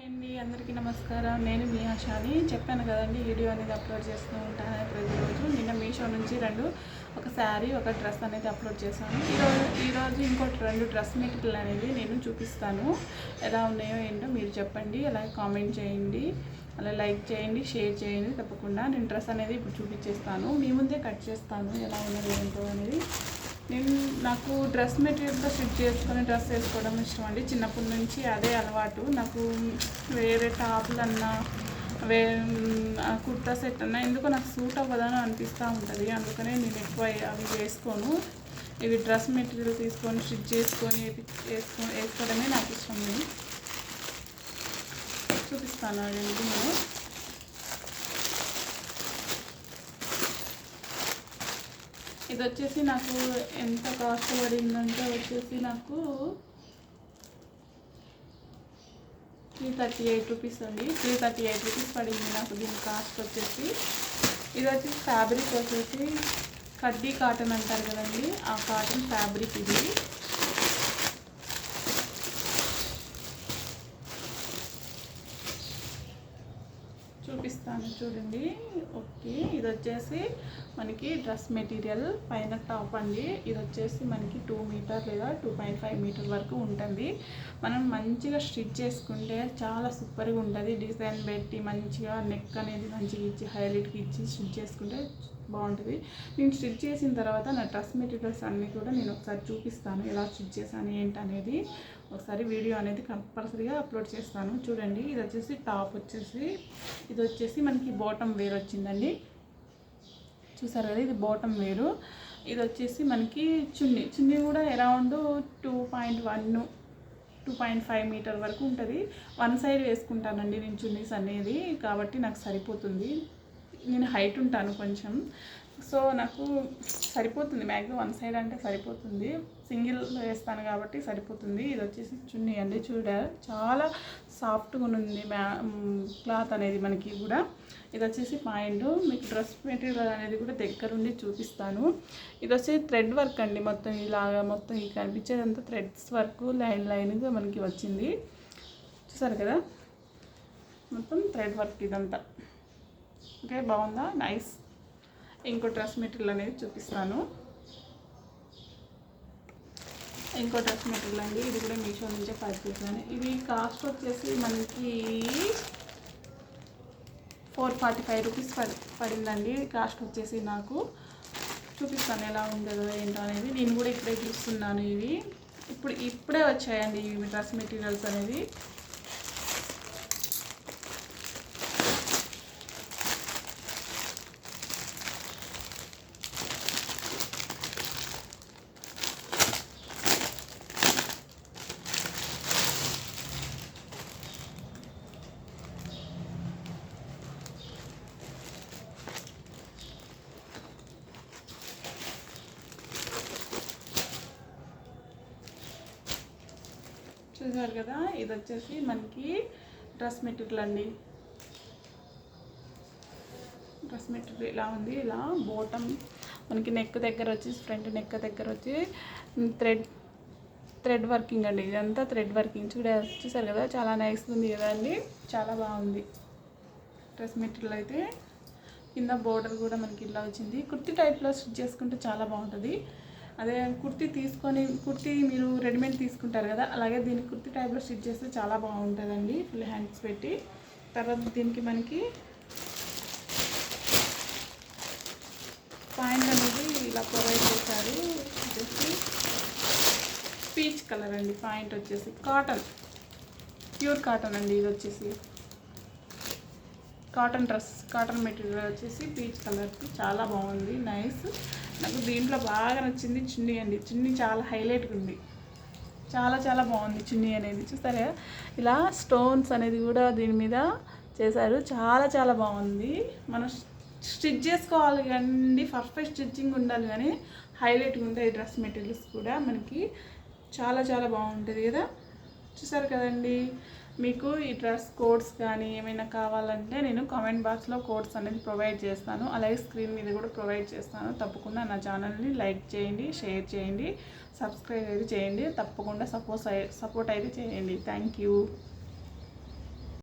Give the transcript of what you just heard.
Hi అండి, అందరికీ నమస్కారం. నేను మీ ఆశాని. చెప్పాను కదండి, వీడియో అనేది అప్లోడ్ చేస్తూ ఉంటాను ప్రతిరోజు. నిన్న మీషో నుంచి ఒక శారీ, ఒక డ్రెస్ అనేది అప్లోడ్ చేశాను. ఈరోజు ఇంకోటి 2 డ్రెస్ మెటీరియల్ అనేది నేను చూపిస్తాను. ఎలా ఉన్నాయో ఏంటో మీరు చెప్పండి, అలాగే కామెంట్ చేయండి, అలా లైక్ చేయండి, షేర్ చేయండి. తప్పకుండా నేను డ్రెస్ అనేది ఇప్పుడు చూపించేస్తాను. మీ ముందే కట్ చేస్తాను ఎలా ఉన్నది ఏంటో అనేది. నాకు డ్రెస్ మెటీరియల్తో స్టిచ్ చేసుకొని డ్రెస్ వేసుకోవడం ఇష్టం అండి. చిన్నప్పటి నుంచి అదే అలవాటు నాకు. వేరే టాపులన్నా కుర్తా సెట్ అన్నా ఎందుకో నాకు సూట్ అవ్వదని అనిపిస్తూ ఉంటుంది. అందుకనే నేను ఎక్కువ అవి వేసుకోను. ఇవి డ్రెస్ మెటీరియల్ తీసుకొని స్టిచ్ చేసుకొని వేసుకోవడమే నాకు ఇష్టం. నేను చూపిస్తాను అదేంటి నేను. ఇది వచ్చేసి నాకు ఎంత కాస్ట్ పడిందంటే వచ్చేసి నాకు 338 రూపీస్ అండి. 338 రూపీస్ పడింది నాకు దీని కాస్ట్ వచ్చేసి. ఇది వచ్చేసి ఫ్యాబ్రిక్ వచ్చేసి కడ్డీ కాటన్ అంటారు కదండి, ఆ కాటన్ ఫ్యాబ్రిక్ ఇది. చూపిస్తాను చూడండి. ఓకే, ఇది వచ్చేసి మనకి డ్రెస్ మెటీరియల్ పైన టాప్ అండి. ఇది వచ్చేసి మనకి 2 మీటర్ లేదా 2.5 మీటర్ వరకు ఉంటుంది. మనం మంచిగా స్టిచ్ చేసుకుంటే చాలా సూపర్గా ఉంటుంది. డిజైన్ పెట్టి మంచిగా నెక్ అనేది మంచిగా ఇచ్చి హైలైట్కి ఇచ్చి స్టిచ్ చేసుకుంటే బాగుంటుంది. నేను స్టిచ్ చేసిన తర్వాత నా డ్రెస్ మెటీరియల్స్ అన్నీ కూడా నేను ఒకసారి చూపిస్తాను, ఎలా స్టిచ్ చేశాను ఏంటనేది. ఒకసారి వీడియో అనేది కంపల్సరీగా అప్లోడ్ చేస్తాను చూడండి. ఇది వచ్చేసి టాప్ వచ్చేసి, ఇది వచ్చేసి మనకి బాటమ్ వేర్ వచ్చిందండి. చూసారు కదా, ఇది బాటమ్ వేరు. ఇది వచ్చేసి మనకి చున్నీ కూడా అరౌండ్ 2.1 2.5 మీటర్ వరకు ఉంటుంది. 1 సైడ్ వేసుకుంటానండి నేను చున్నీస్ అనేది, కాబట్టి నాకు సరిపోతుంది. నేను హైట్ ఉంటాను కొంచెం, సో నాకు సరిపోతుంది. మ్యాక్సిమం 1 సైడ్ అంటే సరిపోతుంది. సింగిల్ వేస్తాను కాబట్టి సరిపోతుంది. ఇది వచ్చేసి చున్నీ అండి. చాలా సాఫ్ట్గా ఉంది క్లాత్ అనేది మనకి కూడా. ఇది వచ్చేసి పాయింట్. మీకు డ్రెస్ మెటీరియల్ అనేది కూడా దగ్గరుండి చూపిస్తాను. ఇది వచ్చేసి థ్రెడ్ వర్క్ అండి. మొత్తం ఇలాగా మొత్తం ఈ కనిపించేదంతా థ్రెడ్స్ వర్క్ లైన్గా మనకి వచ్చింది. చూసారు కదా, మొత్తం థ్రెడ్ వర్క్ ఇదంతా. ఓకే, బాగుందా? నైస్. ఇంకో డ్రెస్ మెటీరియల్ అనేది చూపిస్తాను. ఇంకో డ్రెస్ మెటీరియల్ అండి. ఇది కూడా మీషో నుంచే పర్చేస్ చేశాను. ఇది కాస్ట్ వచ్చేసి మనకి 445 రూపీస్ పడిందండి కాస్ట్ వచ్చేసి. నాకు చూపిస్తాను ఎలా ఉండదో ఏంటో అనేది. నేను కూడా ఇప్పుడే చూస్తున్నాను. ఇవి ఇప్పుడే వచ్చాయండి ఇవి డ్రెస్ మెటీరియల్స్ అనేది. చూసారు కదా, ఇది వచ్చేసి మనకి డ్రెస్ మెటీరియల్ అండి. డ్రెస్ మెటీరియల్ ఇలా ఉంది. ఇలా బాటమ్ మనకి నెక్ దగ్గర వచ్చి, ఫ్రంట్ నెక్ దగ్గర వచ్చి థ్రెడ్ వర్కింగ్ అండి. ఇదంతా థ్రెడ్ వర్కింగ్. చూసారు కదా, చాలా నైస్ ఉంది కదా అండి. చాలా బాగుంది డ్రెస్ మెటీరియల్ అయితే. కింద బోర్డర్ కూడా మనకి ఇలా వచ్చింది. కుర్తీ టైప్లో స్టిచ్ చేసుకుంటే చాలా బాగుంటుంది. అదే కుర్తీ మీరు రెడీమేడ్ తీసుకుంటారు కదా, అలాగే దీనికి కుర్తీ టైప్లో స్టిచ్ చేస్తే చాలా బాగుంటుందండి. ఫుల్ హ్యాండ్స్ పెట్టి. తర్వాత దీనికి మనకి పాయింట్ అనేది ఇలా ప్రొవైడ్ చేశారు. వచ్చేసి పీచ్ కలర్ అండి. పాయింట్ వచ్చేసి కాటన్, ప్యూర్ కాటన్ అండి. ఇది వచ్చేసి కాటన్ మెటీరియల్ వచ్చేసి పీచ్ కలర్. చాలా బాగుంది, నైస్. నాకు దీంట్లో బాగా నచ్చింది చున్నీ అండి. చున్నీ చాలా హైలైట్గా ఉంది. చాలా బాగుంది చున్నీ అనేది. చూస్తారా, ఇలా స్టోన్స్ అనేది కూడా దీని మీద చేశారు. చాలా బాగుంది. మనం స్టిచ్ చేసుకోవాలి కానీ పర్ఫెక్ట్ స్టిచ్చింగ్ ఉండాలి, కానీ హైలైట్గా ఉంటాయి డ్రెస్ మెటీరియల్స్ కూడా మనకి. చాలా బాగుంటుంది కదా. చూసారు కదండి. మీకు ఈ డ్రెస్ కోడ్స్ కానీ ఏమైనా కావాలంటే నేను కామెంట్ బాక్స్లో కోడ్స్ అనేది ప్రొవైడ్ చేస్తాను. అలాగే స్క్రీన్ మీద కూడా ప్రొవైడ్ చేస్తాను. తప్పకుండా నా ఛానల్ని లైక్ చేయండి, షేర్ చేయండి, సబ్స్క్రైబ్ అయితే చేయండి. తప్పకుండా సపోర్ట్ అయితే చేయండి. Thank you.